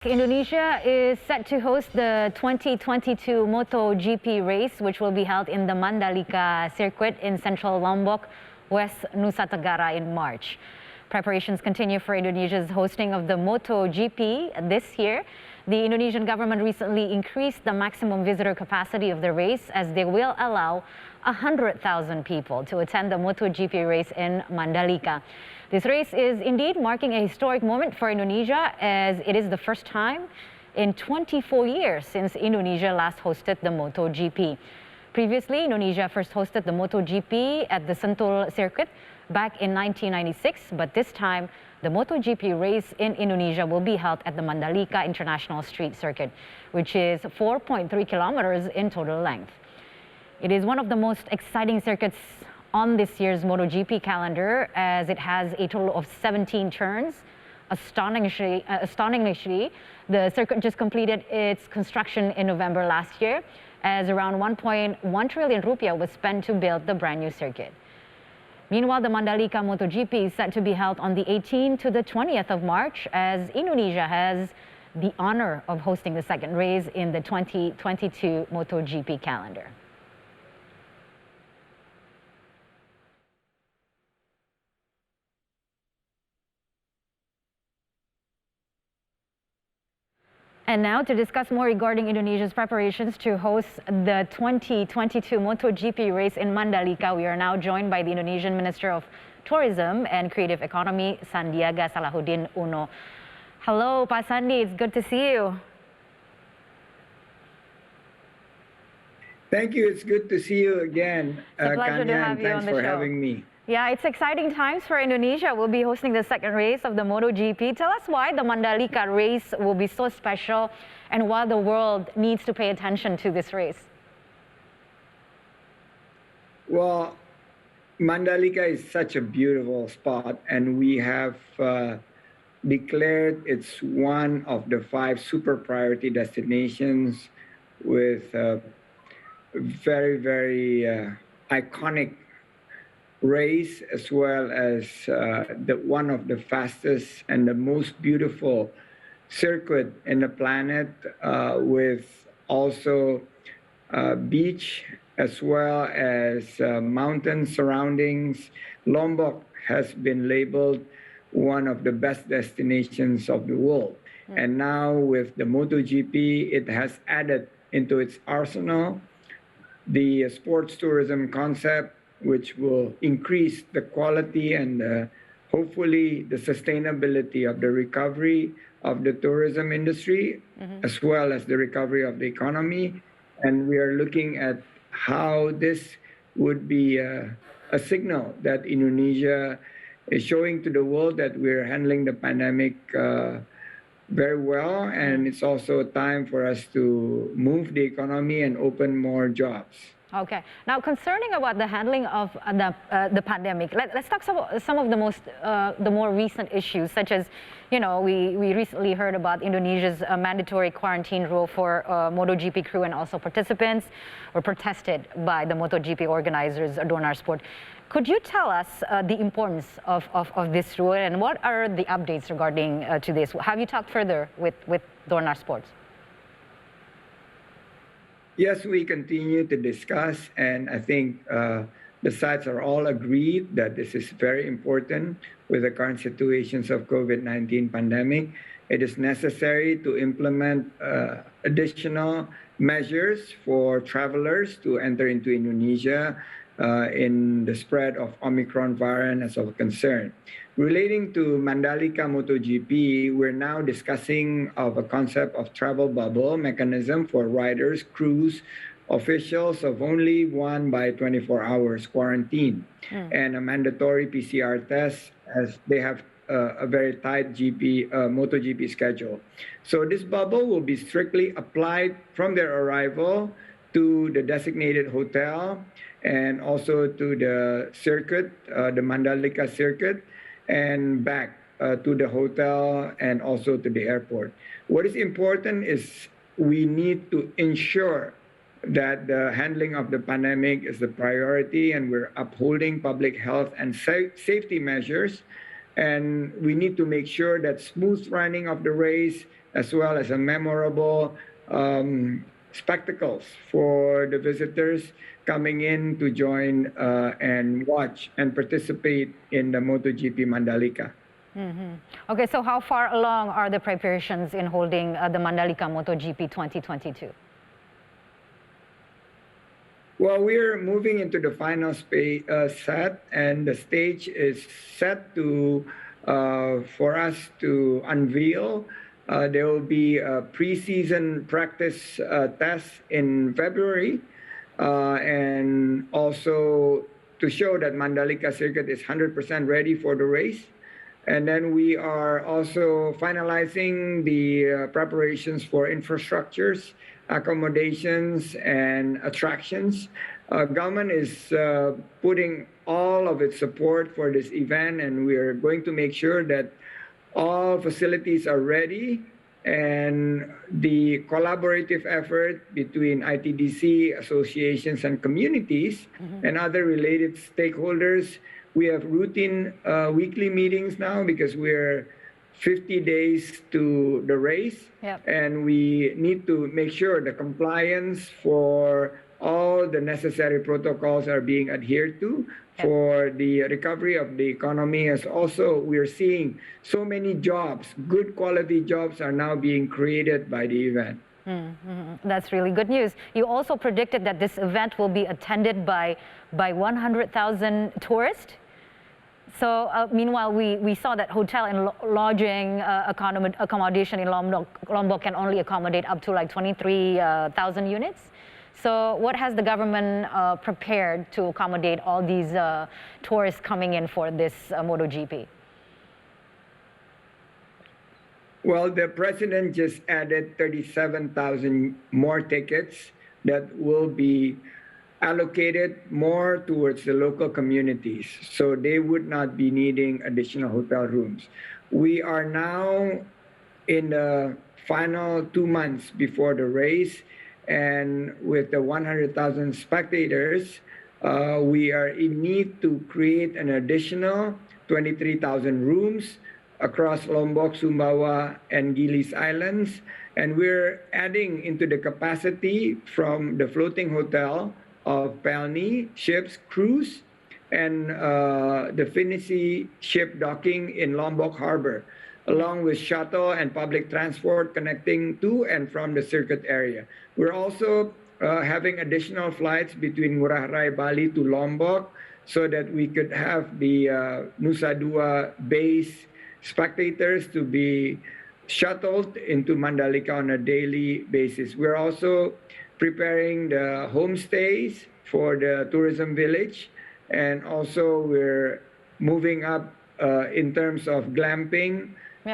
Indonesia is set to host the 2022 MotoGP race, which will be held in the Mandalika circuit in Central Lombok, West Nusa Tenggara in March. Preparations continue for Indonesia's hosting of the MotoGP this year. The Indonesian government recently increased the maximum visitor capacity of the race as they will allow 100,000 people to attend the MotoGP race in Mandalika. This race is indeed marking a historic moment for Indonesia, as it is the first time in 24 years since Indonesia last hosted the MotoGP. Previously, Indonesia first hosted the MotoGP at the Sentul circuit back in 1996, but this time the MotoGP race in Indonesia will be held at the Mandalika International Street Circuit, which is 4.3 kilometers in total length. It is one of the most exciting circuits on this year's MotoGP calendar, as it has a total of 17 turns. Astonishingly, the circuit just completed its construction in November last year, as around 1.1 trillion rupiah was spent to build the brand new circuit. Meanwhile, the Mandalika MotoGP is set to be held on the 18th to the 20th of March, as Indonesia has the honor of hosting the second race in the 2022 MotoGP calendar. And now, to discuss more regarding Indonesia's preparations to host the 2022 MotoGP race in Mandalika, we are now joined by the Indonesian Minister of Tourism and Creative Economy, Sandiaga Uno. Hello, Pak Sandi, it's good to see you. Thank you. It's good to see you again, It's a pleasure to Kanya, have and you thanks on the for show. having me. Yeah, it's exciting times for Indonesia. We'll be hosting the second race of the MotoGP. Tell us why the Mandalika race will be so special and why the world needs to pay attention to this race. Well, Mandalika is such a beautiful spot, and we have declared it's one of the 5 super priority destinations with very, very iconic race, as well as one of the fastest and the most beautiful circuit in the planet, with also beach as well as mountain surroundings. Lombok has been labeled one of the best destinations of the world. And now with the MotoGP, it has added into its arsenal the sports tourism concept, which will increase the quality and hopefully the sustainability of the recovery of the tourism industry, as well as the recovery of the economy. And we are looking at how this would be a signal that Indonesia is showing to the world that we're handling the pandemic very well, and it's also time for us to move the economy and open more jobs. Okay. Now, concerning about the handling of the pandemic, let's talk some of the more recent issues, such as, we recently heard about Indonesia's mandatory quarantine rule for MotoGP crew and also participants, were protested by the MotoGP organizers, Dorna Sport. Could you tell us the importance of this rule, and what are the updates regarding to this? Have you talked further with Dorna Sports? Yes, we continue to discuss, and I think the sides are all agreed that this is very important with the current situations of COVID-19 pandemic. It is necessary to implement additional measures for travelers to enter into Indonesia in the spread of Omicron variant as of concern. Relating to Mandalika MotoGP, we're now discussing of a concept of travel bubble mechanism for riders, crews, officials of only 1 by 24 hours quarantine, and a mandatory PCR test, as they have a very tight MotoGP schedule. So this bubble will be strictly applied from their arrival to the designated hotel and also to the circuit, the Mandalika circuit, and back to the hotel and also to the airport. What is important is we need to ensure that the handling of the pandemic is the priority, and we're upholding public health and safety measures And we need to make sure that smooth running of the race, as well as a memorable spectacles for the visitors coming in to join and watch and participate in the MotoGP Mandalika. Okay, so how far along are the preparations in holding the Mandalika MotoGP 2022? Well, we're moving into the final set, and the stage is set to for us to unveil. There will be a preseason practice test in February, and also to show that Mandalika circuit is 100% ready for the race. And then we are also finalizing the preparations for infrastructures, accommodations, and attractions. Government is putting all of its support for this event, and we are going to make sure that all facilities are ready, and the collaborative effort between ITDC, associations, and communities and other related stakeholders. We have routine weekly meetings now because we're 50 days to the race. Yep. And we need to make sure the compliance for all the necessary protocols are being adhered to for the recovery of the economy. As also, we're seeing so many jobs, good quality jobs are now being created by the event. That's really good news. You also predicted that this event will be attended by 100,000 tourists. So meanwhile, we saw that hotel and lodging accommodation in Lombok can only accommodate up to like 23,000 units. So what has the government prepared to accommodate all these tourists coming in for this MotoGP? Well, the president just added 37,000 more tickets that will be allocated more towards the local communities, so they would not be needing additional hotel rooms. We are now in the final 2 months before the race, and with the 100,000 spectators, we are in need to create an additional 23,000 rooms across Lombok, Sumbawa, and Gilis Islands. And we're adding into the capacity from the floating hotel of Pelni, ships, cruise, and the Finisi ship docking in Lombok Harbor, along with shuttle and public transport connecting to and from the circuit area. We're also having additional flights between Ngurah Rai, Bali to Lombok, so that we could have the Nusa Dua base spectators to be shuttled into Mandalika on a daily basis. We're also preparing the homestays for the tourism village, and also we're moving up in terms of glamping,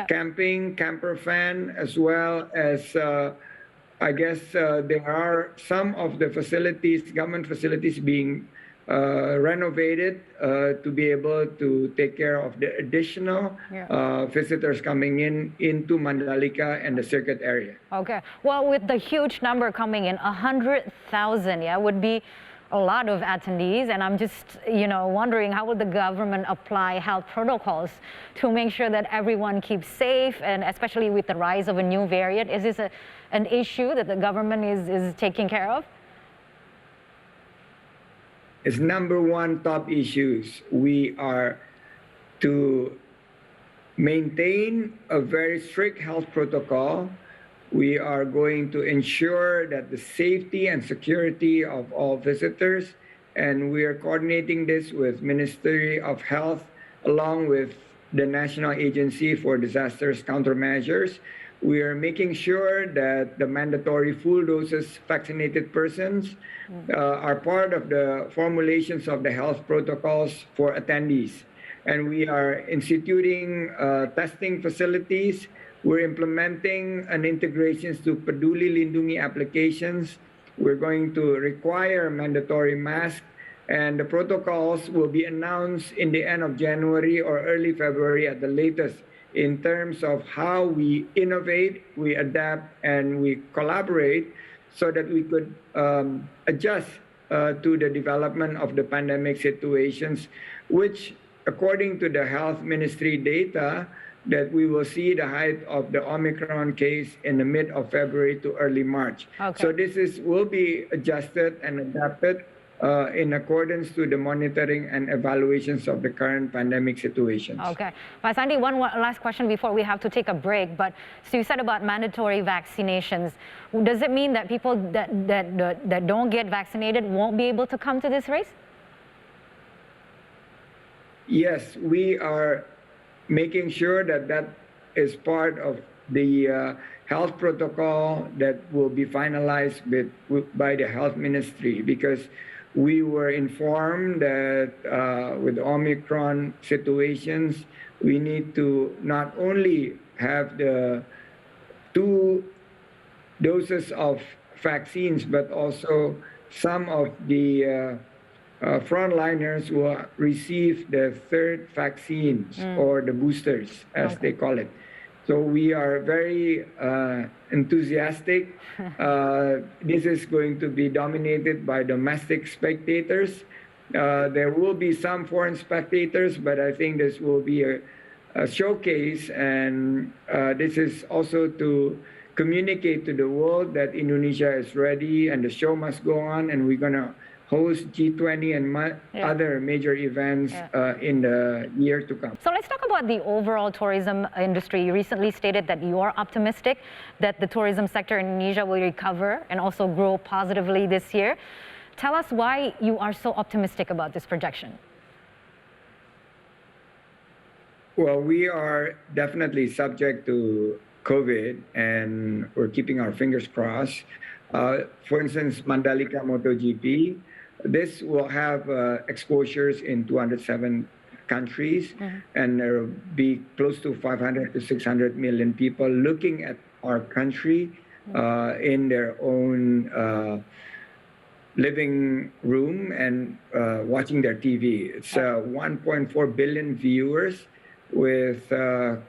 camping, camper van, as well as I guess there are some of the facilities, government facilities being renovated to be able to take care of the additional visitors coming into Mandalika and the circuit area. Okay. Well, with the huge number coming in, 100,000, would be a lot of attendees, and I'm just, wondering how would the government apply health protocols to make sure that everyone keeps safe, and especially with the rise of a new variant. Is this an issue that the government is taking care of? It's number one top issues. We are to maintain a very strict health protocol. We are going to ensure that the safety and security of all visitors, and we are coordinating this with Ministry of Health along with the National Agency for Disasters Countermeasures. We are making sure that the mandatory full doses vaccinated persons are part of the formulations of the health protocols for attendees. And we are instituting testing facilities. We're implementing an integrations to Peduli Lindungi applications. We're going to require mandatory masks, and the protocols will be announced in the end of January or early February at the latest, in terms of how we innovate, we adapt, and we collaborate so that we could adjust to the development of the pandemic situations, which according to the health ministry data, that we will see the height of the Omicron case in the mid of February to early March. Okay. So this will be adjusted and adapted in accordance to the monitoring and evaluations of the current pandemic situations. Okay. Pak Sandi, one last question before we have to take a break. But so you said about mandatory vaccinations. Does it mean that people that don't get vaccinated won't be able to come to this race? Yes, we are making sure that that is part of the health protocol that will be finalized by the health ministry, because we were informed that with Omicron situations, we need to not only have the 2 doses of vaccines, but also some of the frontliners will receive the 3rd vaccines or the boosters, as they call it. So we are very enthusiastic. This is going to be dominated by domestic spectators. There will be some foreign spectators, but I think this will be a showcase, and this is also to communicate to the world that Indonesia is ready and the show must go on, and we're going to host G20 and other major events in the year to come. So let's talk about the overall tourism industry. You recently stated that you are optimistic that the tourism sector in Indonesia will recover and also grow positively this year. Tell us why you are so optimistic about this projection. Well, we are definitely subject to COVID, and we're keeping our fingers crossed. For instance, Mandalika MotoGP, this will have exposures in 207 countries, and there will be close to 500 to 600 million people looking at our country in their own living room and watching their TV. It's 1.4 billion viewers with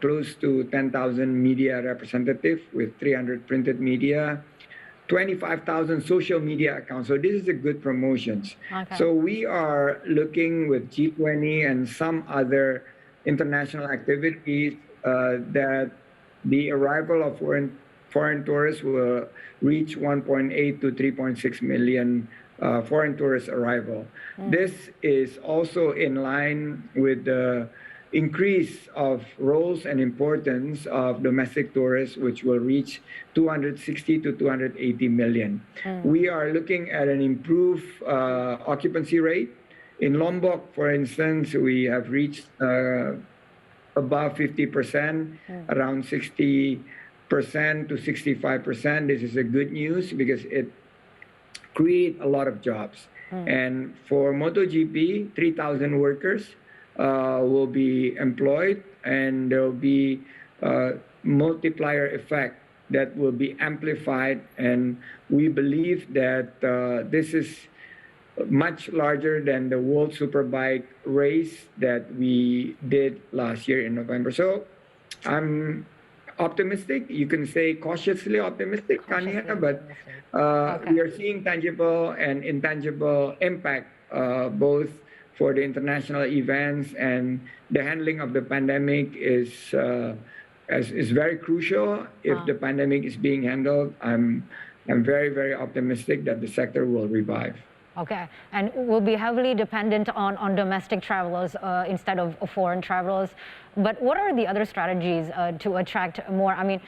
close to 10,000 media representatives with 300 printed media, 25,000 social media accounts. So this is a good promotions. Okay. So we are looking with G20 and some other international activities that the arrival of foreign tourists will reach 1.8 to 3.6 million foreign tourist arrival. This is also in line with the increase of roles and importance of domestic tourists, which will reach 260 to 280 million. We are looking at an improved occupancy rate. In Lombok, for instance, we have reached above 50%, around 60% to 65%. This is a good news because it creates a lot of jobs. And for MotoGP, 3,000 workers will be employed, and there will be a multiplier effect that will be amplified, and we believe that this is much larger than the World Superbike race that we did last year in November. So I'm optimistic. You can say cautiously optimistic, Kanya, but we are seeing tangible and intangible impact both for the international events, and the handling of the pandemic is very crucial. If the pandemic is being handled, I'm very, very optimistic that the sector will revive. Okay, and will be heavily dependent on domestic travelers instead of foreign travelers. But what are the other strategies to attract more? I mean,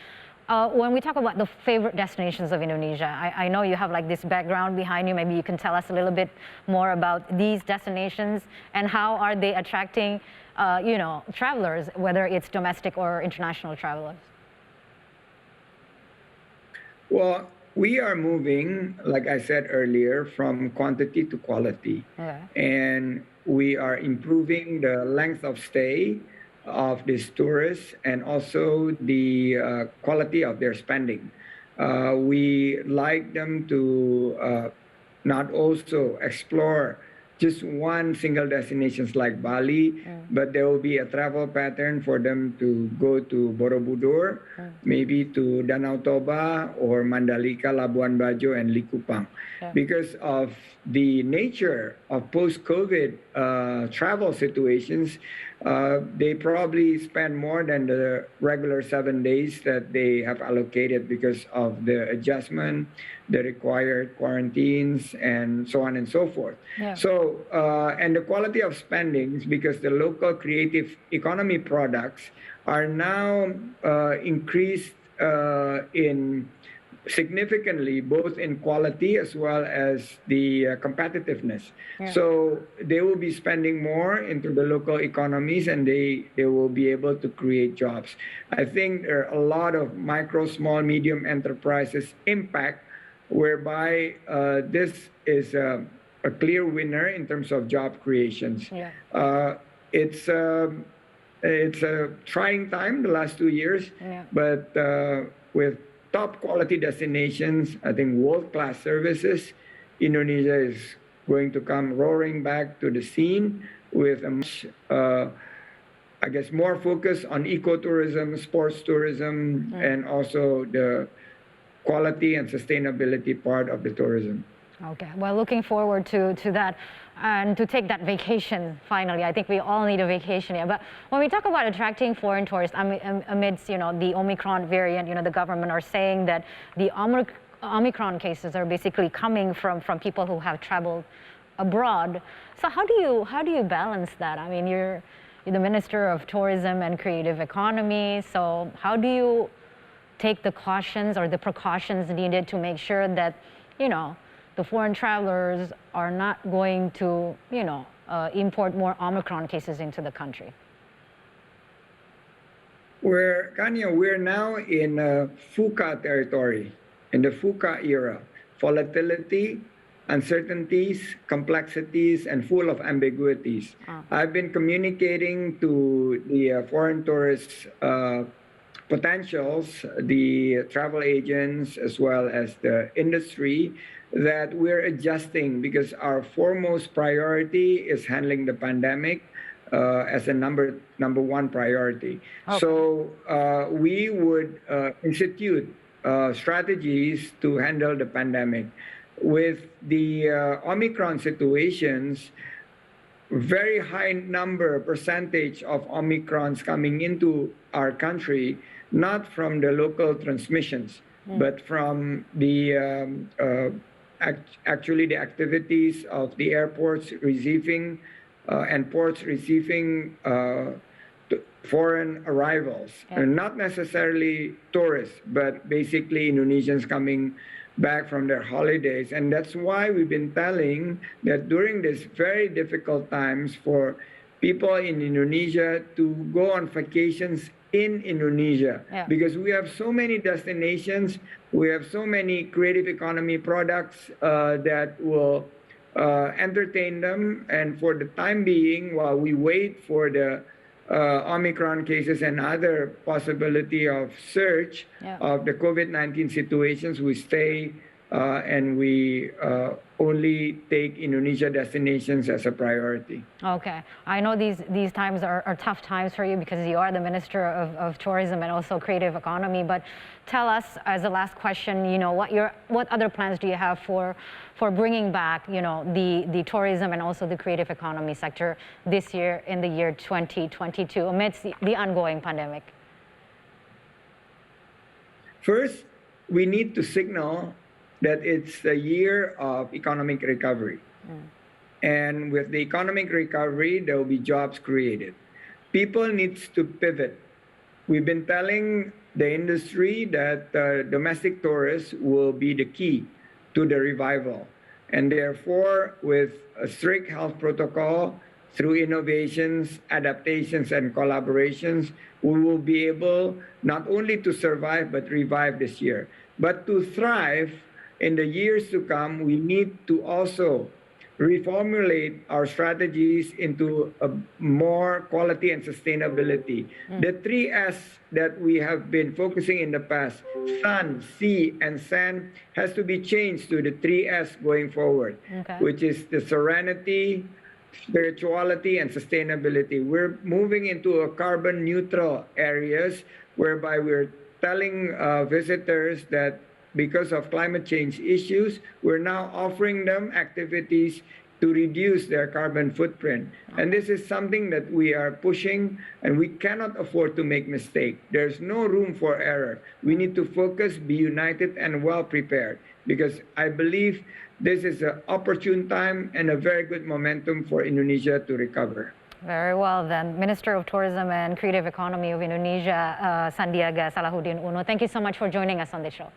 when we talk about the favorite destinations of Indonesia, I know you have like this background behind you. Maybe you can tell us a little bit more about these destinations and how are they attracting, travelers, whether it's domestic or international travelers. Well, we are moving, like I said earlier, from quantity to quality. Okay. And we are improving the length of stay of these tourists and also the quality of their spending. We like them to not also explore just one single destinations like Bali, but there will be a travel pattern for them to go to Borobudur, maybe to Danau Toba or Mandalika, Labuan Bajo, and Likupang. Because of the nature of post-COVID travel situations, they probably spend more than the regular 7 days that they have allocated because of the adjustment, the required quarantines, and so on and so forth. So, and the quality of spendings, because the local creative economy products are now increased in significantly, both in quality as well as the competitiveness. So they will be spending more into the local economies, and they will be able to create jobs. I think there are a lot of micro, small, medium enterprises impact, whereby this is a clear winner in terms of job creations. It's a trying time the last 2 years, but with top quality destinations, I think world-class services, Indonesia is going to come roaring back to the scene with a much, I guess, more focus on ecotourism, sports tourism, and also the quality and sustainability part of the tourism. Okay, well, looking forward to that and to take that vacation finally. I think we all need a vacation here. But when we talk about attracting foreign tourists amidst, the Omicron variant, the government are saying that the Omicron cases are basically coming from people who have traveled abroad. So how do you balance that? I mean, you're the Minister of Tourism and Creative Economy. So how do you take the cautions or the precautions needed to make sure that, the foreign travelers are not going to, import more Omicron cases into the country? We're now in FUCA territory, in the FUCA era. Volatility, uncertainties, complexities, and full of ambiguities. I've been communicating to the foreign tourists potentials, the travel agents, as well as the industry, that we're adjusting, because our foremost priority is handling the pandemic as a number one priority. So we would institute strategies to handle the pandemic. With the Omicron situations, very high percentage of Omicrons coming into our country, not from the local transmissions, but from the actually the activities of the airports receiving and ports receiving foreign arrivals, and not necessarily tourists, but basically Indonesians coming back from their holidays. And that's why we've been telling that during these very difficult times for people in Indonesia to go on vacations in Indonesia, because we have so many destinations, we have so many creative economy products that will entertain them. And for the time being, while we wait for the Omicron cases and other possibility of surge of the COVID-19 situations, we stay and we only take Indonesia destinations as a priority. Okay. I know these times are tough times for you because you are the Minister of Tourism and also Creative Economy. But tell us, as a last question, what other plans do you have for bringing back, the tourism and also the creative economy sector this year, in the year 2022, amidst the ongoing pandemic? First, we need to signal that it's a year of economic recovery. And with the economic recovery, there will be jobs created. People need to pivot. We've been telling the industry that domestic tourists will be the key to the revival. And therefore, with a strict health protocol, through innovations, adaptations, and collaborations, we will be able not only to survive, but revive this year. But to thrive in the years to come, we need to also reformulate our strategies into a more quality and sustainability. The 3S that we have been focusing in the past, sun, sea, and sand, has to be changed to the 3S going forward, Okay. which is the serenity, spirituality, and sustainability. We're moving into a carbon neutral areas whereby we're telling visitors that because of climate change issues, we're now offering them activities to reduce their carbon footprint. And this is something that we are pushing, and we cannot afford to make mistakes. There's no room for error. We need to focus, be united, and well prepared, because I believe this is an opportune time and a very good momentum for Indonesia to recover. Very well then. Minister of Tourism and Creative Economy of Indonesia, Sandiaga Uno. Thank you so much for joining us on the show.